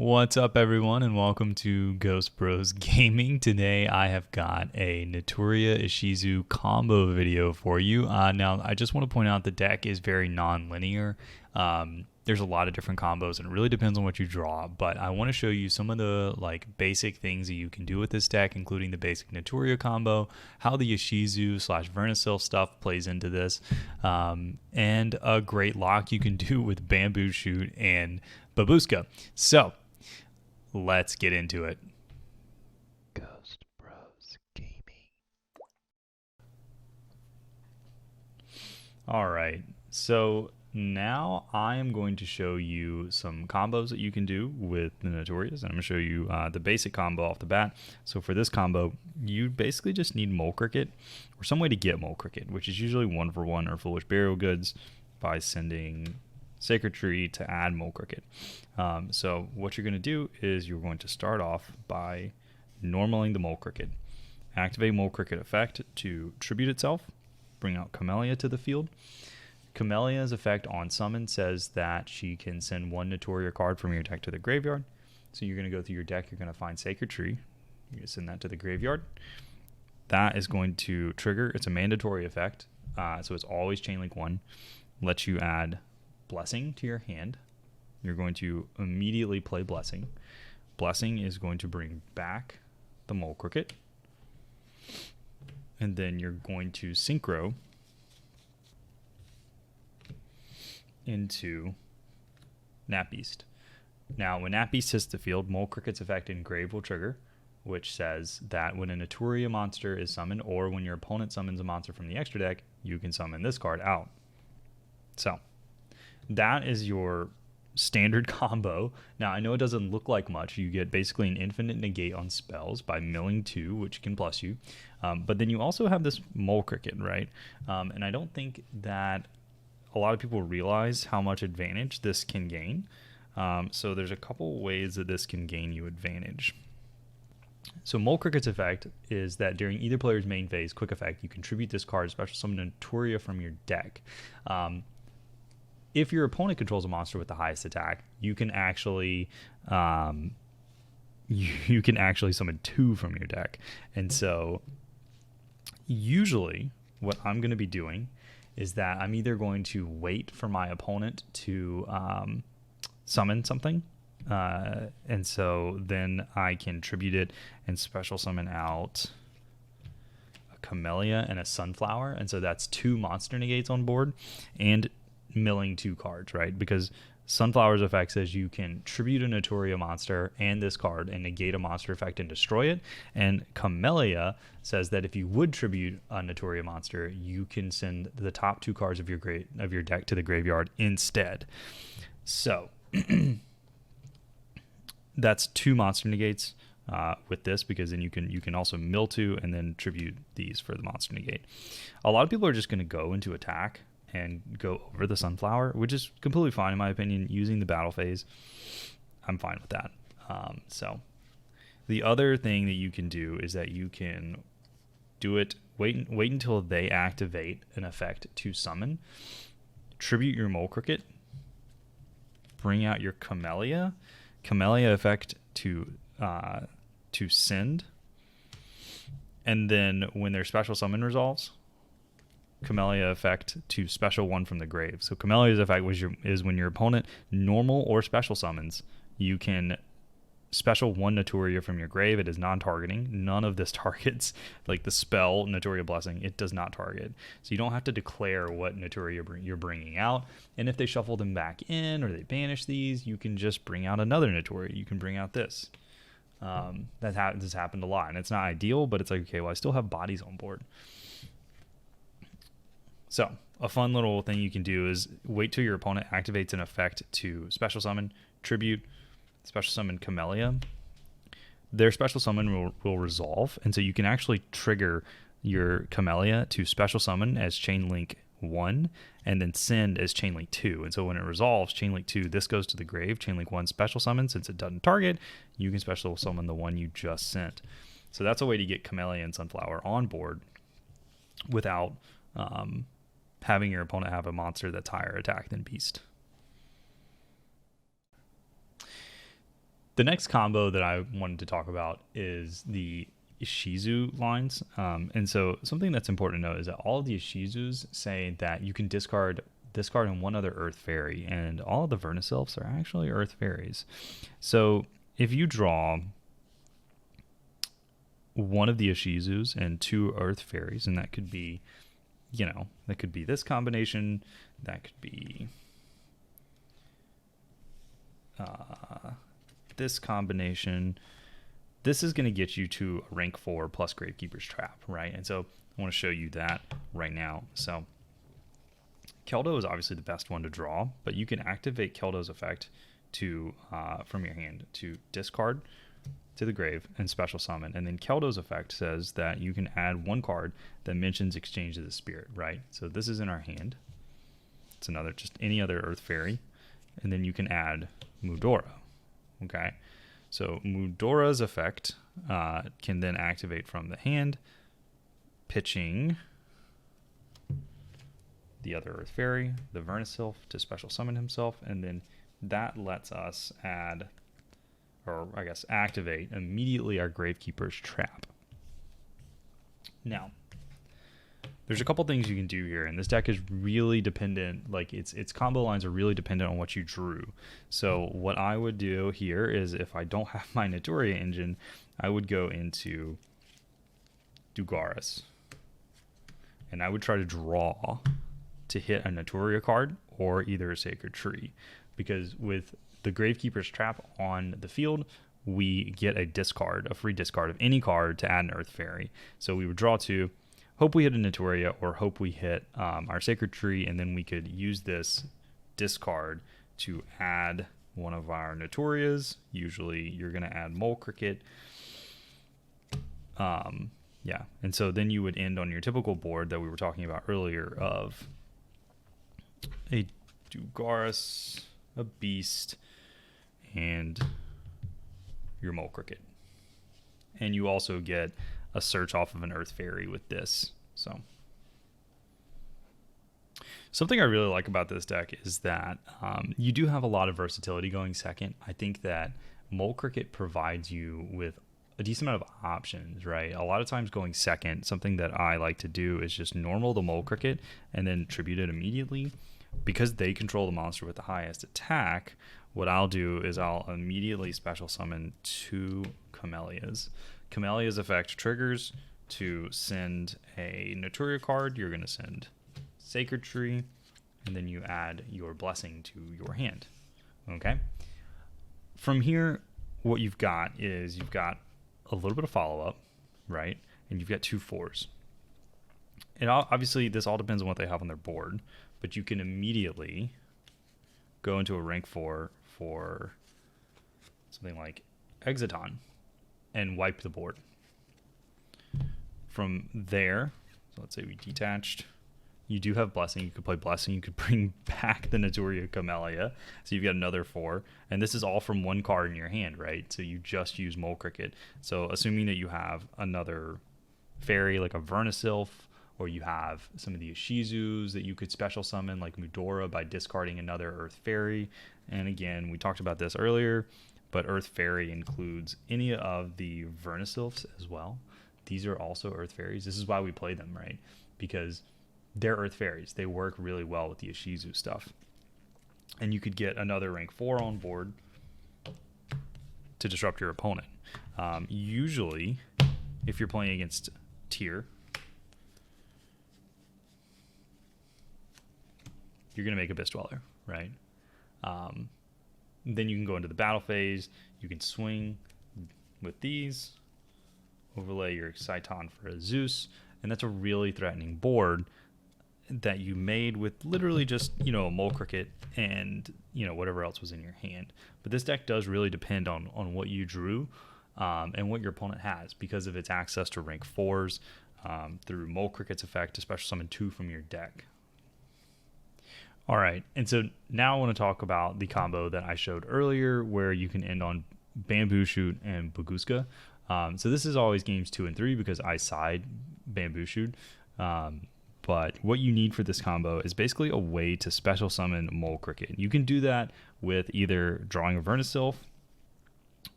What's up, everyone, and welcome to Ghost Bros Gaming. Today I have got a Naturia Ishizu combo video for you. Now, I just want to point out the deck is very non-linear. There's a lot of different combos, and it really depends on what you draw, but I want to show you some of the basic things that you can do with this deck, including the basic Naturia combo, how the Ishizu / Versatility stuff plays into this, and a great lock you can do with Bamboo Shoot and Babushka. So, let's get into it. Ghost Bros Gaming. All right, so now I am going to show you some combos that you can do with the Naturias, and I'm going to show you the basic combo off the bat. So for this combo, you basically just need Mole Cricket, or some way to get Mole Cricket, which is usually 1-for-1 or Foolish Burial Goods by sending Sacred Tree to add Mole Cricket. So what you're going to do is you're going to start off by normaling the Mole Cricket. Activate Mole Cricket effect to tribute itself. Bring out Camellia to the field. Camelia's effect on summon says that she can send one Naturia card from your deck to the graveyard. So you're going to go through your deck, you're going to find Sacred Tree. You're going to send that to the graveyard. That is going to trigger, it's a mandatory effect, so it's always Chain Link 1. Lets you add Blessing to your hand. You're going to immediately play Blessing. Blessing is going to bring back the Mole Cricket. And then you're going to Synchro into Nat Beast. Now, when Nat Beast hits the field, Mole Cricket's effect Engrave will trigger, which says that when a Naturia monster is summoned, or when your opponent summons a monster from the extra deck, you can summon this card out. So, that is your standard combo. Now, I know it doesn't look like much. You get basically an infinite negate on spells by milling 2, which can plus you. But then you also have this Mole Cricket, right? And I don't think that a lot of people realize how much advantage this can gain. So there's a couple ways that this can gain you advantage. So Mole Cricket's effect is that during either player's main phase, quick effect, you contribute this card, special summon Naturia from your deck. If your opponent controls a monster with the highest attack, you can actually summon 2 from your deck. And so usually what I'm going to be doing is that I'm either going to wait for my opponent to summon something, and so then I can tribute it and special summon out a Camellia and a Sunflower, and so that's 2 monster negates on board, and milling 2 cards, right? Because Sunflower's effect says you can tribute a Naturia monster and this card and negate a monster effect and destroy it. And Camellia says that if you would tribute a Naturia monster, you can send the top 2 cards of your deck to the graveyard instead. So that's 2 monster negates with this, because then you can also mill 2 and then tribute these for the monster negate. A lot of people are just going to go into attack and go over the Sunflower, which is completely fine in my opinion. Using the battle phase, I'm fine with that. So the other thing that you can do is that you can do it, wait until they activate an effect to summon, tribute your Mole Cricket, bring out your Camellia effect to send, and then when their special summon resolves, Camellia effect to special 1 from the grave. So Camellia's effect is when your opponent normal or special summons, you can special 1 Naturia from your grave. It is non-targeting. None of this targets, like the spell Naturia Blessing, it does not target. So you don't have to declare what Naturia you're bringing out. And if they shuffle them back in or they banish these, you can just bring out another Naturia. You can bring out this. This has happened a lot, and it's not ideal, but it's like, okay, well, I still have bodies on board. So a fun little thing you can do is wait till your opponent activates an effect to special summon, tribute, special summon Camellia. Their special summon will resolve, and so you can actually trigger your Camellia to special summon as Chain Link 1 and then send as Chain Link 2. And so when it resolves, Chain Link 2, this goes to the grave. Chain Link 1 special summon, since it doesn't target, you can special summon the one you just sent. So that's a way to get Camellia and Sunflower on board without having your opponent have a monster that's higher attack than Beast. The next combo that I wanted to talk about is the Ishizu lines. And so something that's important to note is that all of the Ishizus say that you can discard and one other Earth Fairy, and all of the Vernasilfs are actually Earth Fairies. So if you draw one of the Ishizus and two Earth Fairies, and that could be, that could be this combination, that could be this combination. This is going to get you to a rank 4 plus Gravekeeper's Trap, right? And so I want to show you that right now. So Keldo is obviously the best one to draw, but you can activate Keldo's effect to from your hand to discard to the grave and special summon. And then Keldo's effect says that you can add one card that mentions Exchange of the Spirit, right? So this is in our hand. It's another, just any other Earth Fairy. And then you can add Mudora, okay? So Mudora's effect can then activate from the hand, pitching the other Earth Fairy, the Vernasilf, to special summon himself, and then that lets us add, or I guess activate, immediately our Gravekeeper's Trap. Now, there's a couple things you can do here, and this deck is really dependent, like its combo lines are really dependent on what you drew. So what I would do here is, if I don't have my Naturia engine, I would go into Dugaris, and I would try to draw to hit a Naturia card or either a Sacred Tree, because with the Gravekeeper's Trap on the field, we get a free discard of any card to add an Earth Fairy. So we would draw two, hope we hit a Naturia, or hope we hit our Sacred Tree, and then we could use this discard to add one of our Naturias. Usually you're going to add Mole Cricket. Yeah, and so then you would end on your typical board that we were talking about earlier of a Dugaris, a Beast, and your Mole Cricket. And you also get a search off of an Earth Fairy with this. So something I really like about this deck is that you do have a lot of versatility going second. I think that Mole Cricket provides you with a decent amount of options, right? A lot of times going second, something that I like to do is just normal the Mole Cricket and then tribute it immediately. Because they control the monster with the highest attack, what I'll do is I'll immediately special summon two Camellias. Camellia's effect triggers to send a Naturia card. You're going to send Sacred Tree, and then you add your Blessing to your hand. Okay? From here, what you've got is you've got a little bit of follow-up, right? And you've got 2 4s. And obviously, this all depends on what they have on their board, but you can immediately go into a rank 4 for something like Exoton and wipe the board. From there, so let's say we detached, you do have Blessing. You could play Blessing. You could bring back the Naturia Camellia. So you've got another 4. And this is all from one card in your hand, right? So you just use Mole Cricket. So assuming that you have another fairy like a Vernasilf, or you have some of the Ishizus that you could special summon like Mudora by discarding another Earth Fairy. And again, we talked about this earlier, but Earth Fairy includes any of the Vernasilfs as well. These are also Earth Fairies. This is why we play them, right? Because they're Earth Fairies. They work really well with the Ishizu stuff. And you could get another rank 4 on board to disrupt your opponent. Usually, if you're playing against tier, you're going to make Abyss Dweller, right? Then you can go into the battle phase. You can swing with these, overlay your Exciton for a Zeus, and that's a really threatening board that you made with literally just, a Mole Cricket and, whatever else was in your hand. But this deck does really depend on what you drew and what your opponent has because of its access to rank 4s through Mole Cricket's effect to special summon 2 from your deck. All right, and so now I want to talk about the combo that I showed earlier where you can end on Bamboo Shoot and Baguska. So this is always games 2 and 3 because I side Bamboo Shoot. But what you need for this combo is basically a way to special summon Mole Cricket. You can do that with either drawing a Vernasilf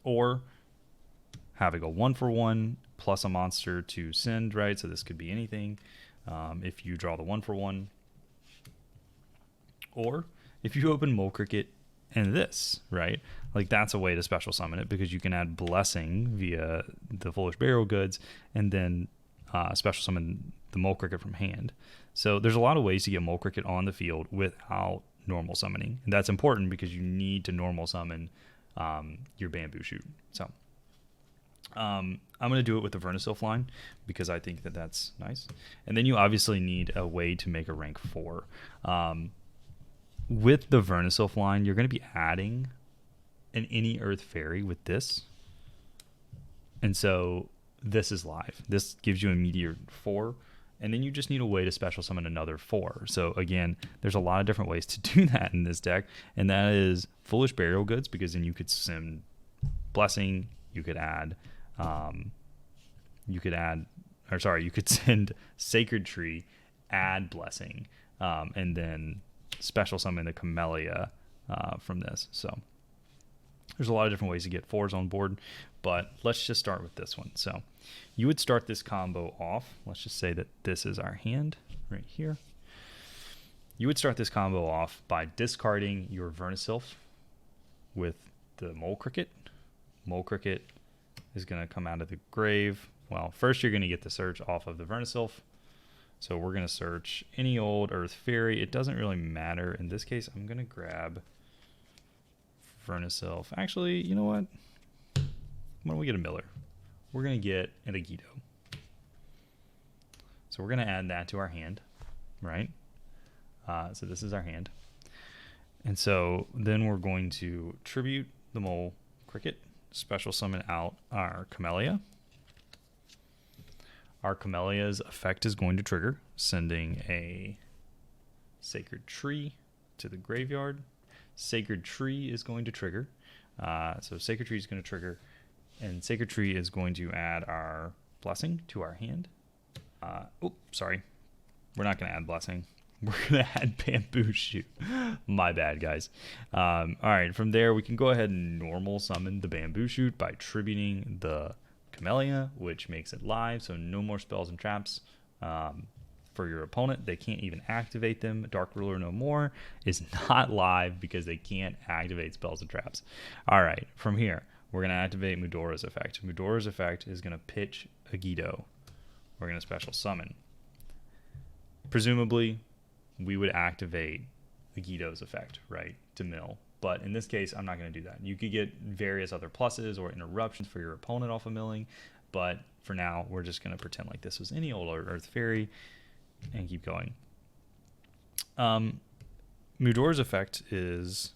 or having a 1/1 plus a monster to send, right? So this could be anything. If you draw the 1/1, or if you open Mole Cricket and this, right? Like that's a way to special summon it because you can add Blessing via the Foolish Burial Goods and then special summon the Mole Cricket from hand. So there's a lot of ways to get Mole Cricket on the field without normal summoning. And that's important because you need to normal summon your Bamboo Shoot. So I'm going to do it with the Versatility line because I think that that's nice. And then you obviously need a way to make a rank 4. With the Versatility line, you're going to be adding an Any Earth Fairy with this. And so this is live. This gives you a Meteor 4. And then you just need a way to special summon another 4. So again, there's a lot of different ways to do that in this deck. And that is Foolish Burial Goods because then you could send Blessing. You could add... you could send Sacred Tree, add Blessing, and then special summon the Camellia from this. So there's a lot of different ways to get 4s on board, but let's just start with this one. So you would start this combo off. Let's just say that this is our hand right here. You would start this combo off by discarding your Versatility with the Mole Cricket. Mole Cricket is going to come out of the grave. Well, first you're going to get the search off of the Versatility. So we're going to search any old Earth Fairy. It doesn't really matter. In this case, I'm going to grab Versatility. Actually, you know what? Why don't we get a Miller? We're going to get an Yugioh. So we're going to add that to our hand, right? So this is our hand. And so then we're going to tribute the Mole Cricket, special summon out our Camellia. Our Camellia's effect is going to trigger, sending a Sacred Tree to the graveyard. Sacred Tree is going to trigger. So Sacred Tree is going to trigger, and Sacred Tree is going to add our Blessing to our hand. Sorry. We're not going to add Blessing. We're going to add Bamboo Shoot. My bad, guys. All right, from there, we can go ahead and normal summon the Bamboo Shoot by tributing the Camellia, which makes it live, so no more spells and traps for your opponent. They can't even activate them. Dark Ruler No More is not live because they can't activate spells and traps. All right, from here, we're going to activate Mudora's effect. Mudora's effect is going to pitch a Yugioh. We're going to special summon. Presumably, we would activate the Yugioh's effect, right, to mill. But in this case, I'm not going to do that. You could get various other pluses or interruptions for your opponent off of milling. But for now, we're just going to pretend like this was any old Earth Fairy and keep going. Mudora's effect is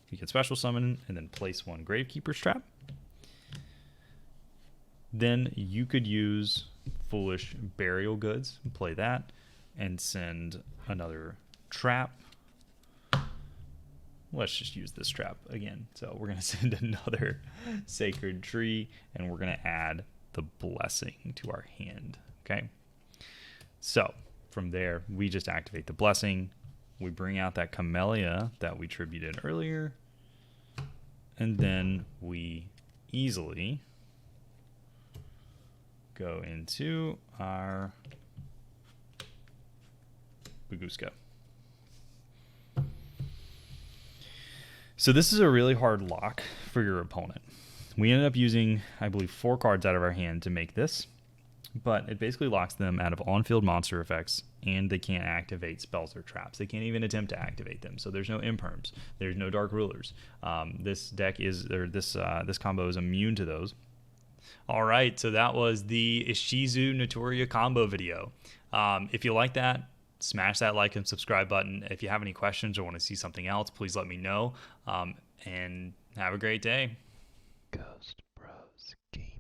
you can special summon and then place one Gravekeeper's Trap. Then you could use Foolish Burial Goods and play that and send another trap. Let's just use this trap again. So we're going to send another Sacred Tree, and we're going to add the Blessing to our hand. Okay. So from there, we just activate the Blessing. We bring out that Camellia that we tributed earlier, and then we easily go into our Baguska. So this is a really hard lock for your opponent. We ended up using, I believe, 4 cards out of our hand to make this, but it basically locks them out of on-field monster effects, and they can't activate spells or traps. They can't even attempt to activate them. So there's no imperms. There's no Dark Rulers. This deck is, or this combo is immune to those. All right, so that was the Ishizu Naturia combo video. If you like that, smash that like and subscribe button. If you have any questions or want to see something else, please let me know. And have a great day. Ghost Bros Game.